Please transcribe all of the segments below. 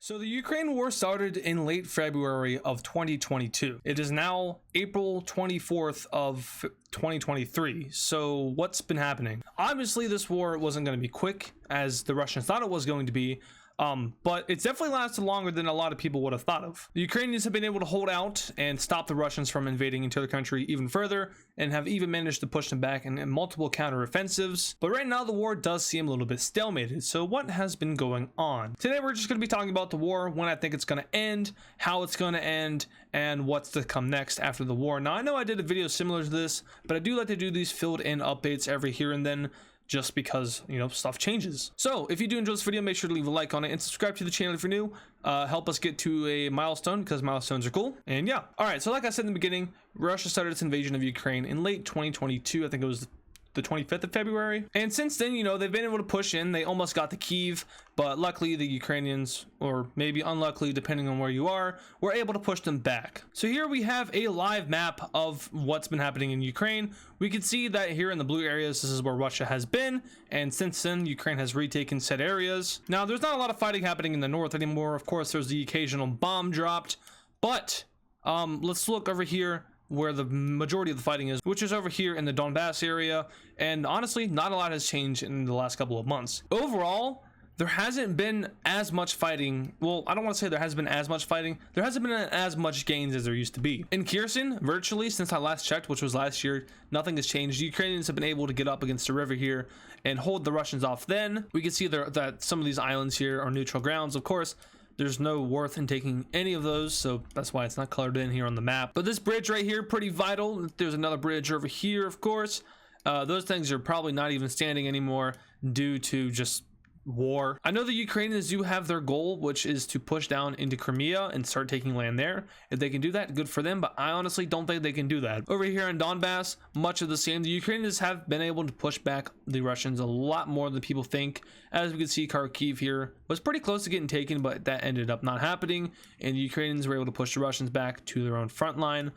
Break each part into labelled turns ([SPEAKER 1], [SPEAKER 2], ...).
[SPEAKER 1] So the Ukraine war started in late February of 2022. It is now April 24th of 2023. So what's been happening? Obviously, this war wasn't going to be quick as the Russians thought it was going to be. But it's definitely lasted longer than a lot of people would have thought of. The Ukrainians have been able to hold out and stop the Russians from invading into their country even further, and have even managed to push them back in multiple counteroffensives. But right now the war does seem a little bit stalemated. So what has been going on? Today we're just going to be talking about the war, when I think it's going to end, how it's going to end, and what's to come next after the war. Now I know I did a video similar to this, but I do like to do these filled in updates every here and then, just because, you know, stuff changes. So if you do enjoy this video, make sure to leave a like on it and subscribe to the channel if you're new. Help us get to a milestone, because milestones are cool. And yeah, all right, so like I said in the beginning, Russia started its invasion of Ukraine in late 2022. I think it was the 25th of February, and since then, you know, they've been able to push in. They almost got to Kyiv, but luckily the Ukrainians, or maybe unluckily depending on where you are, were able to push them back. So here we have a live map of what's been happening in Ukraine. We can see that here in the blue areas, this is where Russia has been, and since then Ukraine has retaken said areas. Now there's not a lot of fighting happening in the north anymore. Of course, there's the occasional bomb dropped, but let's look over here where the majority of the fighting is, which is over here in the Donbass area. And honestly, not a lot has changed in the last couple of months. Overall, there hasn't been as much fighting. Well, I don't want to say there has been as much fighting. There hasn't been as much gains as there used to be. In Kherson, virtually since I last checked, which was last year, nothing has changed. The Ukrainians have been able to get up against the river here and hold the Russians off. Then we can see that some of these islands here are neutral grounds. Of course, there's no worth in taking any of those, so that's why it's not colored in here on the map. But this bridge right here, pretty vital. There's another bridge over here, of course. Those things are probably not even standing anymore due to just war. I know the Ukrainians do have their goal, which is to push down into Crimea and start taking land there. If they can do that, good for them, but I honestly don't think they can do that. Over here in Donbass, much of the same. The Ukrainians have been able to push back the Russians a lot more than people think. As we can see, Kharkiv here was pretty close to getting taken, but that ended up not happening, and the Ukrainians were able to push the Russians back to their own front line.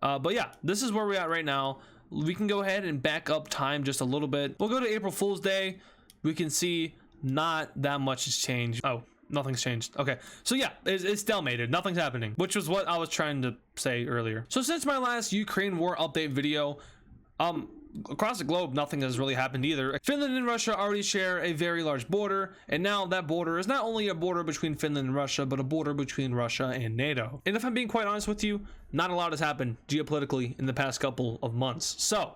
[SPEAKER 1] But yeah, this is where we're at right now. We can go ahead and back up time just a little bit. We'll go to April Fool's Day. We can see not that much has changed. Oh, nothing's changed. Okay, so yeah, it's stalemated. Nothing's happening, which was what I was trying to say earlier. So since my last Ukraine war update video, across the globe, nothing has really happened either. Finland and Russia already share a very large border, and now that border is not only a border between Finland and Russia, but a border between Russia and NATO. And if I'm being quite honest with you, not a lot has happened geopolitically in the past couple of months. So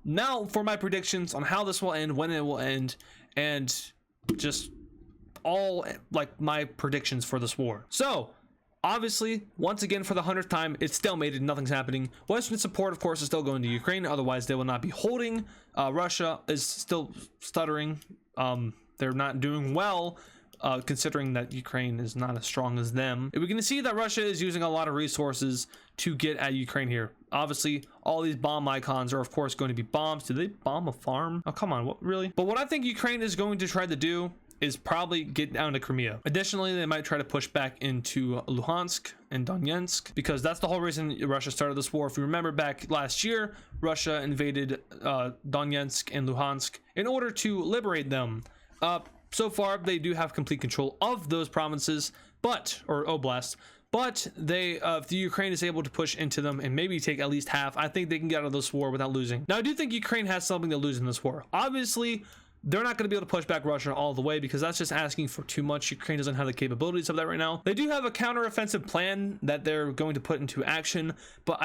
[SPEAKER 1] now for my predictions on how this will end, when it will end, and just all like my predictions for this war. So obviously, once again, for the 100th time, it's stalemated. Nothing's happening. Western support, of course, is still going to Ukraine. Otherwise, they will not be holding. Russia is still stuttering. They're not doing well, considering that Ukraine is not as strong as them. We're going to see that Russia is using a lot of resources to get at Ukraine here. Obviously, all these bomb icons are, of course, going to be bombs. Did they bomb a farm? Oh, come on. What, really? But what I think Ukraine is going to try to do is probably get down to Crimea. Additionally, they might try to push back into Luhansk and Donetsk, because that's the whole reason Russia started this war. If you remember back last year, Russia invaded Donetsk and Luhansk in order to liberate them. So far, they do have complete control of those provinces, or oblasts. But if the Ukraine is able to push into them and maybe take at least half, I think they can get out of this war without losing. Now, I do think Ukraine has something to lose in this war. Obviously, they're not going to be able to push back Russia all the way, because that's just asking for too much. Ukraine doesn't have the capabilities of that right now. They do have a counteroffensive plan that they're going to put into action, but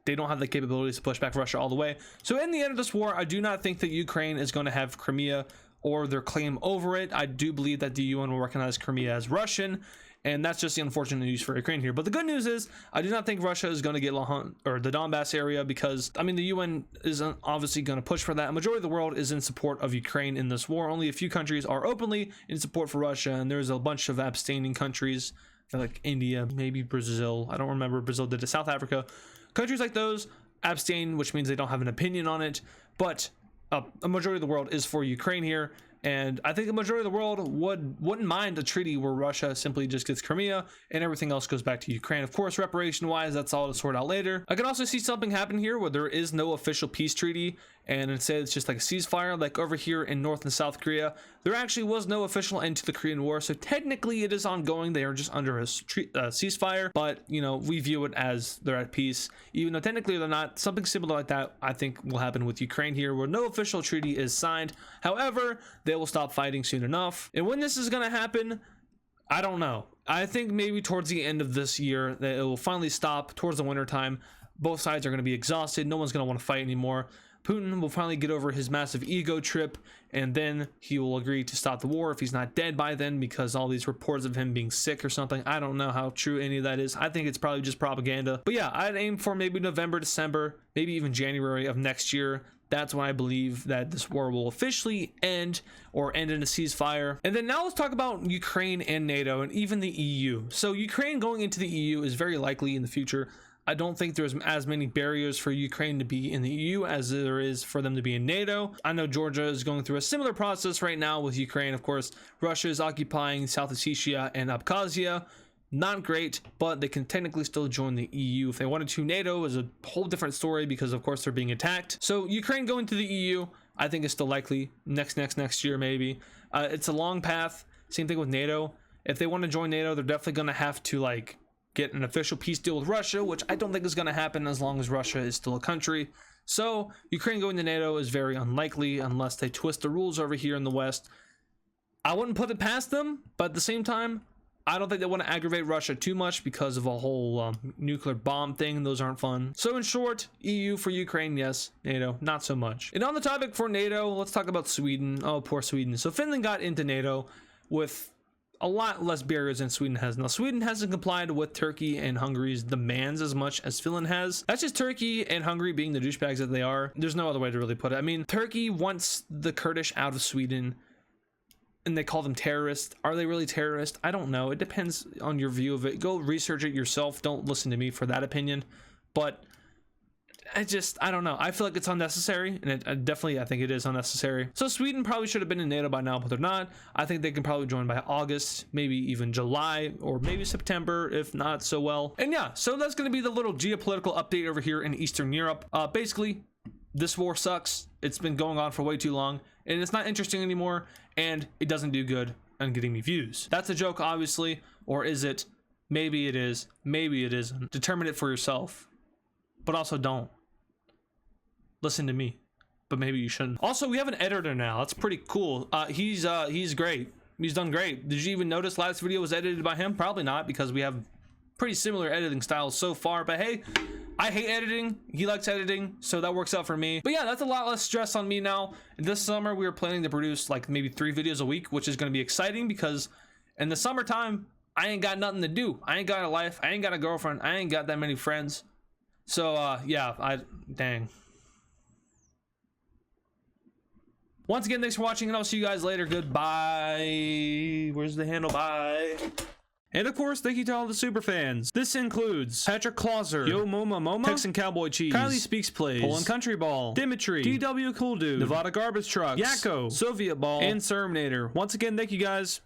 [SPEAKER 1] they don't have the capabilities to push back Russia all the way. So in the end of this war, I do not think that Ukraine is going to have Crimea or their claim over it. I do believe that the UN will recognize Crimea as Russian, and that's just the unfortunate news for Ukraine here. But the good news is, I do not think Russia is going to get the Donbass area, because, I mean, the UN isn't obviously going to push for that. A majority of the world is in support of Ukraine in this war. Only a few countries are openly in support for Russia, and there's a bunch of abstaining countries, like India, maybe Brazil. I don't remember. Brazil did it. South Africa. Countries like those abstain, which means they don't have an opinion on it. But a majority of the world is for Ukraine here, and I think the majority of the world wouldn't mind a treaty where Russia simply just gets Crimea and everything else goes back to Ukraine. Of course, reparation wise, that's all to sort out later. I can also see something happen here where there is no official peace treaty, and instead it's just like a ceasefire, like over here in North and South Korea. there actually was no official end to the Korean War, so technically it is ongoing. They are just under a ceasefire, but you know, we view it as they're at peace, even though technically they're not. Something similar like that I think will happen with Ukraine here, where no official treaty is signed. However, they will stop fighting soon enough. And when this is going to happen, I don't know. I think maybe towards the end of this year that it will finally stop. Towards the winter time, both sides are going to be exhausted. No one's going to want to fight anymore. Putin will finally get over his massive ego trip, and then he will agree to stop the war if he's not dead by then, because all these reports of him being sick or something, I don't know how true any of that is. I think it's probably just propaganda. But yeah, I'd aim for maybe November, December, maybe even January of next year. That's when I believe that this war will officially end, or end in a ceasefire. And then now let's talk about Ukraine and NATO and even the EU. So Ukraine going into the EU is very likely in the future. I don't think there's as many barriers for Ukraine to be in the EU as there is for them to be in NATO. I know Georgia is going through a similar process right now with Ukraine. Of course, Russia is occupying South Ossetia and Abkhazia. Not great, but they can technically still join the EU if they wanted to. NATO is a whole different story because of course they're being attacked. So Ukraine going to the EU, I think is still likely next year maybe. It's a long path. Same thing with NATO. If they want to join NATO, they're definitely going to have to like get an official peace deal with Russia, which I don't think is going to happen as long as Russia is still a country. So Ukraine going to NATO is very unlikely unless they twist the rules over here in the West. I wouldn't put it past them, but at the same time, I don't think they want to aggravate Russia too much because of a whole nuclear bomb thing. Those aren't fun. So in short, EU for Ukraine, yes. NATO, not so much. And on the topic for NATO, let's talk about Sweden. Oh, poor Sweden. So Finland got into NATO with a lot less barriers than Sweden has. Now, Sweden hasn't complied with Turkey and Hungary's demands as much as Finland has. That's just Turkey and Hungary being the douchebags that they are. There's no other way to really put it. I mean, Turkey wants the Kurdish out of Sweden, and they call them terrorists. Are they really terrorists? I don't know. It depends on your view of it. Go research it yourself. Don't listen to me for that opinion. But I don't know. I feel like it's unnecessary, and I think it is unnecessary. So Sweden probably should have been in NATO by now, but they're not. I think they can probably join by August, maybe even July, or maybe September, if not so well. And yeah, so that's going to be the little geopolitical update over here in Eastern Europe. Basically, this war sucks. It's been going on for way too long, and it's not interesting anymore, and it doesn't do good on getting me views. That's a joke, obviously, or is it? Maybe it is. Maybe it isn't. Determine it for yourself, but also don't. Listen to me, but maybe you shouldn't. Also, we have an editor now. That's pretty cool. He's great. He's done great. Did you even notice last video was edited by him? Probably not, because we have pretty similar editing styles so far. But hey, I hate editing. He likes editing, so that works out for me. But yeah, that's a lot less stress on me now. This summer, we were planning to produce like maybe 3 videos a week, which is going to be exciting because in the summertime, I ain't got nothing to do. I ain't got a life. I ain't got a girlfriend. I ain't got that many friends. So yeah, dang. Once again, thanks for watching, and I'll see you guys later. Goodbye. Where's the handle? Bye. And of course, thank you to all the super fans. This includes Patrick Clauser, Yo Moma Moma, Texan Cowboy Cheese, Kylie Speaks Plays, Poland Country Ball, Dimitri, DW Cool Dude, Nevada Garbage Trucks, Yakko, Soviet Ball, and Serminator. Once again, thank you guys.